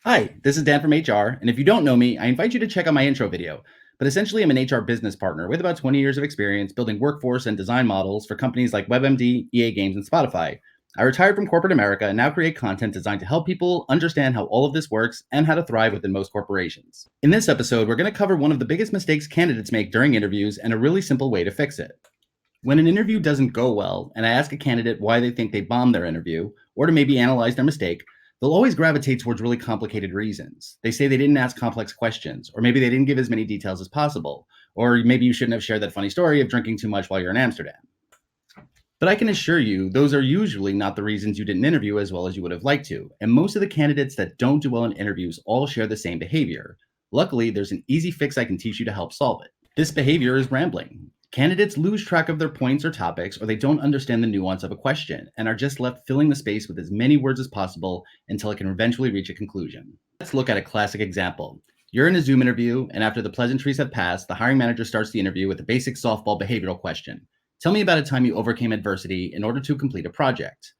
Hi, this is Dan from HR, and if you don't know me, I invite you to check out my intro video. But essentially, I'm an HR business partner with about 20 years of experience building workforce and design models for companies like WebMD, EA Games, and Spotify. I retired from corporate America and now create content designed to help people understand how all of this works and how to thrive within most corporations. In this episode, we're going to cover one of the biggest mistakes candidates make during interviews and a really simple way to fix it. When an interview doesn't go well, and I ask a candidate why they think they bombed their interview, or to maybe analyze their mistake, they'll always gravitate towards really complicated reasons. They say they didn't ask complex questions, or maybe they didn't give as many details as possible, or maybe you shouldn't have shared that funny story of drinking too much while you're in Amsterdam. But I can assure you, those are usually not the reasons you didn't interview as well as you would have liked to. And most of the candidates that don't do well in interviews all share the same behavior. Luckily, there's an easy fix I can teach you to help solve it. This behavior is rambling. Candidates lose track of their points or topics, or they don't understand the nuance of a question and are just left filling the space with as many words as possible until it can eventually reach a conclusion. Let's look at a classic example. You're in a Zoom interview, and after the pleasantries have passed, the hiring manager starts the interview with a basic softball behavioral question. Tell me about a time you overcame adversity in order to complete a project.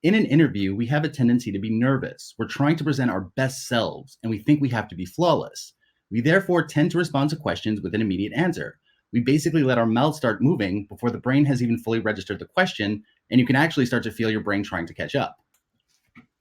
In an interview, we have a tendency to be nervous. We're trying to present our best selves, and we think we have to be flawless. We therefore tend to respond to questions with an immediate answer. We basically let our mouth start moving before the brain has even fully registered the question, and you can actually start to feel your brain trying to catch up.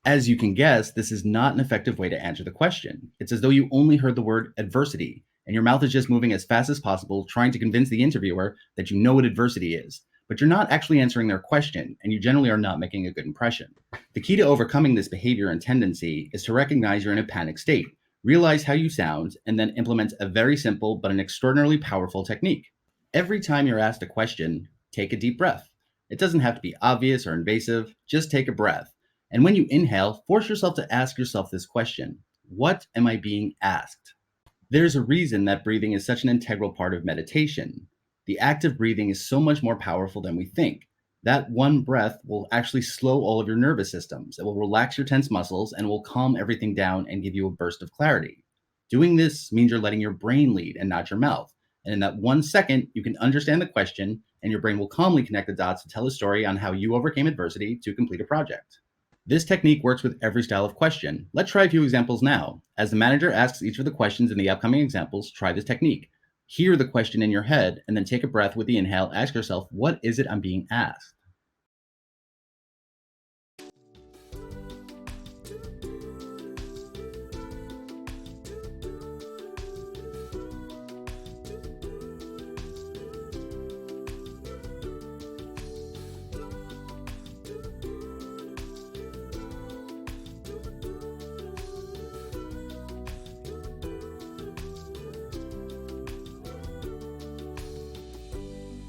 As you can guess, this is not an effective way to answer the question. It's as though you only heard the word adversity, and your mouth is just moving as fast as possible, trying to convince the interviewer that you know what adversity is. But you're not actually answering their question, and you generally are not making a good impression. The key to overcoming this behavior and tendency is to recognize you're in a panic state, realize how you sound, and then implement a very simple but an extraordinarily powerful technique. Every time you're asked a question, take a deep breath. It doesn't have to be obvious or invasive, just take a breath. And when you inhale, force yourself to ask yourself this question: what am I being asked? There's a reason that breathing is such an integral part of meditation. The act of breathing is so much more powerful than we think. That one breath will actually slow all of your nervous systems. It will relax your tense muscles and will calm everything down and give you a burst of clarity. Doing this means you're letting your brain lead and not your mouth. And in that 1 second, you can understand the question, and your brain will calmly connect the dots to tell a story on how you overcame adversity to complete a project. This technique works with every style of question. Let's try a few examples now. As the manager asks each of the questions in the upcoming examples, try this technique. Hear the question in your head, and then take a breath with the inhale. Ask yourself, what is it I'm being asked?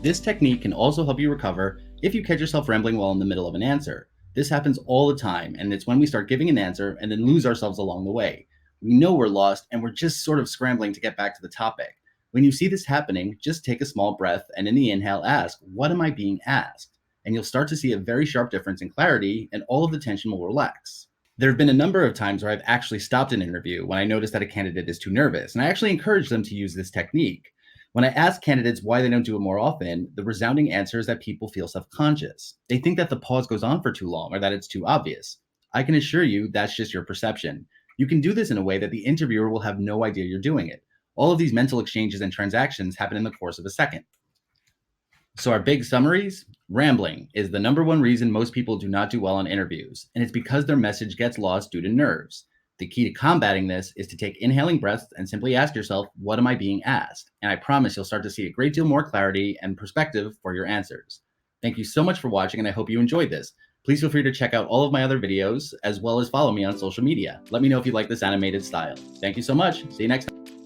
This technique can also help you recover if you catch yourself rambling while in the middle of an answer. This happens all the time, and it's when we start giving an answer and then lose ourselves along the way. We know we're lost, and we're just sort of scrambling to get back to the topic. When you see this happening, just take a small breath and in the inhale ask, what am I being asked? And you'll start to see a very sharp difference in clarity, and all of the tension will relax. There have been a number of times where I've actually stopped an interview when I notice that a candidate is too nervous, and I actually encourage them to use this technique. When I ask candidates why they don't do it more often, the resounding answer is that people feel self-conscious. They think that the pause goes on for too long or that it's too obvious. I can assure you that's just your perception. You can do this in a way that the interviewer will have no idea you're doing it. All of these mental exchanges and transactions happen in the course of a second. So our big summaries: rambling is the number one reason most people do not do well on interviews, and it's because their message gets lost due to nerves. The key to combating this is to take inhaling breaths and simply ask yourself, what am I being asked? And I promise you'll start to see a great deal more clarity and perspective for your answers. Thank you so much for watching, and I hope you enjoyed this. Please feel free to check out all of my other videos, as well as follow me on social media. Let me know if you like this animated style. Thank you so much. See you next time.